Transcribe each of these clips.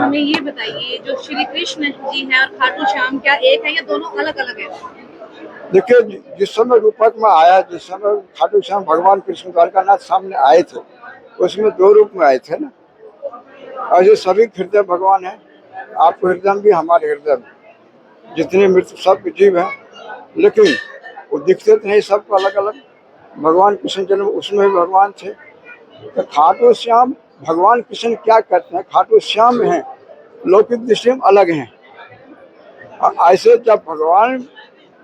हमें ये बताइए, जो श्री कृष्ण जी हैं और खाटू श्याम क्या एक है या दोनों अलग अलग है? देखिए, जिस समय रूपक में आया, जिस समय खाटू श्याम भगवान कृष्ण द्वारकानाथ सामने आए थे, उसमें दो रूप में आए थे ना। ऐसे सभी हृदय भगवान है, आपके हृदय में भी, हमारे हृदय में जितने मृत्यु सब जीव हैं, लेकिन वो दिखते तो नहीं सबको अलग अलग। भगवान कृष्ण जन्म उसमें भी भगवान थे। तो खाटू श्याम भगवान कृष्ण क्या करते हैं, खाटू श्याम हैं, लौकिक दृष्टि में अलग हैं। ऐसे जब भगवान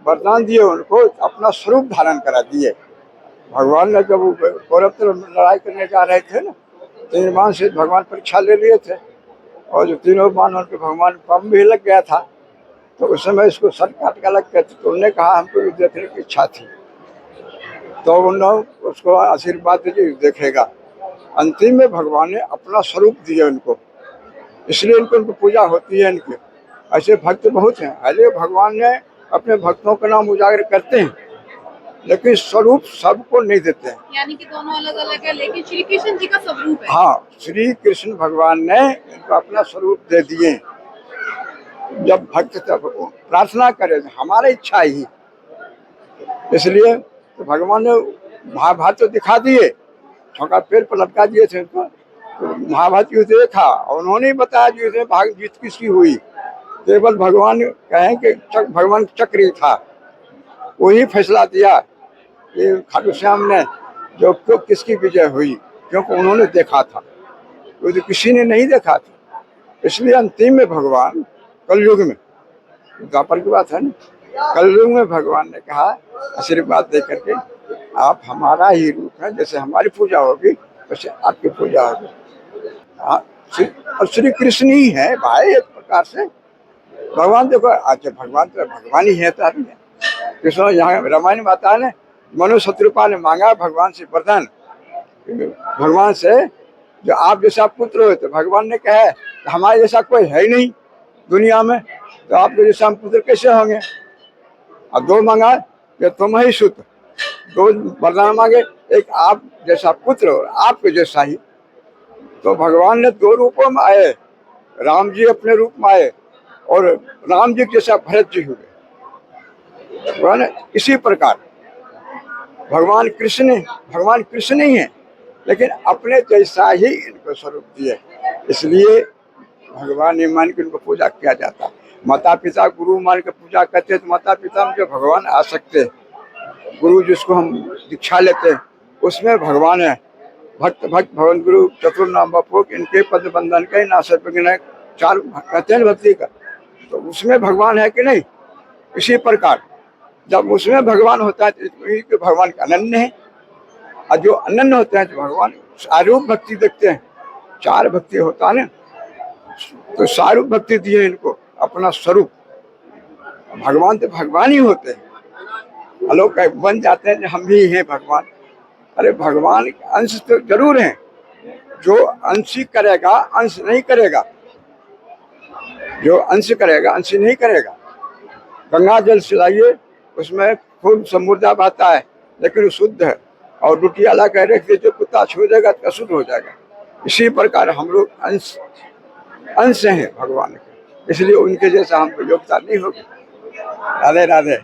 वरदान दिए उनको, अपना स्वरूप धारण करा दिए। भगवान ने जब कौरव तरफ लड़ाई करने जा रहे थे ना, 3 बाण से भगवान परीक्षा ले लिए थे, और जो तीनों बाण उनके भगवान पंप भी लग गया था। तो उस समय इसको सर काट के अलग करते, तो उन्होंने कहा हमको युद्ध देखने की इच्छा थी, तो उन्होंने उसको आशीर्वाद दीजिए देखेगा। अंतिम में भगवान ने अपना स्वरूप दिया उनको, इसलिए उनको पूजा होती है इनकी। ऐसे भक्त बहुत हैं। अरे भगवान ने अपने भक्तों का नाम उजागर करते हैं, लेकिन स्वरूप सबको नहीं देते हैं। यानी कि दोनों अलग अलग है, लेकिन श्री कृष्ण जी का स्वरूप है। हाँ, श्री कृष्ण भगवान ने इनको अपना स्वरूप दे दिए। जब भक्त प्रार्थना करे हमारी इच्छा ही, इसलिए तो भगवान ने महाभारत तो दिखा दिए, छोटा पेड़ पर लटका दिए थे उनको। तो महाभारत युद्ध देखा और उन्होंने बताया कि इसमें भाग जीत किसकी हुई। केवल भगवान कहें कि भगवान चक्र ही था, वही फैसला दिया कि खाटू श्याम ने जो क्यों किसकी विजय हुई, क्योंकि उन्होंने देखा था, वो तो किसी ने नहीं देखा था। इसलिए अंतिम में भगवान कलयुग में, द्वापर की बात है ना, कलयुग में भगवान ने कहा आशीर्वाद दे करके, आप हमारा ही रूप है, जैसे हमारी पूजा होगी वैसे आपकी पूजा होगी। हाँ, और श्री कृष्ण ही है भाई, एक प्रकार से भगवान। देखो अच्छा, भगवान तो भगवान ही है। कृष्ण यहाँ रामायण में आता है ना, मनु शत्रुपा ने मांगा भगवान से वरदान, भगवान से जो आप जैसा पुत्र हो, तो भगवान ने कहा हमारे जैसा कोई है ही नहीं दुनिया में, तो आपके जैसा हम पुत्र कैसे होंगे। और 2 मांगा कि तुम ही सुत, 2 वरदान मांगे, एक आप जैसा पुत्र और आपके जैसा ही। तो भगवान ने 2 रूपों में आए, राम जी अपने रूप में आए और राम जी जैसा भरत जी हुए। इसी प्रकार भगवान कृष्ण ही है, लेकिन अपने जैसा ही इनको स्वरूप दिए। इसलिए भगवान ने मान के इनको पूजा किया जाता। माता पिता गुरु मान के पूजा करते हैं, तो माता पिता में जो भगवान आ सकते हैं। गुरु जिसको हम दीक्षा लेते हैं उसमें भगवान है। भक्त भगवान गुरु चतुर्नाम बपोक, इनके पद बंधन के नाशक 4 कहते हैं भक्ति का, तो उसमें भगवान है कि नहीं। इसी प्रकार जब उसमें भगवान होता है तो भगवान का अनन्य है, और जो अनन्य होते हैं तो भगवान सारूप भक्ति देखते हैं। 4 भक्ति होता है ना, तो सारूप भक्ति दिए इनको अपना स्वरूप। भगवान तो भगवान ही होते हैं, लोग बन जाते हैं हम भी हैं भगवान। अरे भगवान अंश तो जरूर हैं, जो अंश करेगा अंश नहीं करेगा, जो अंश करेगा अंश नहीं करेगा। गंगा जल सिलाइए, उसमें खूब समुद्र बहता है, लेकिन वो शुद्ध है, और रोटी अला कर रख दीजिए, कुत्ता छू देगा तो अशुद्ध हो जाएगा। इसी प्रकार हम लोग अंश हैं भगवान के, इसलिए उनके जैसा हमको योग्यता नहीं होगी। राधे राधे।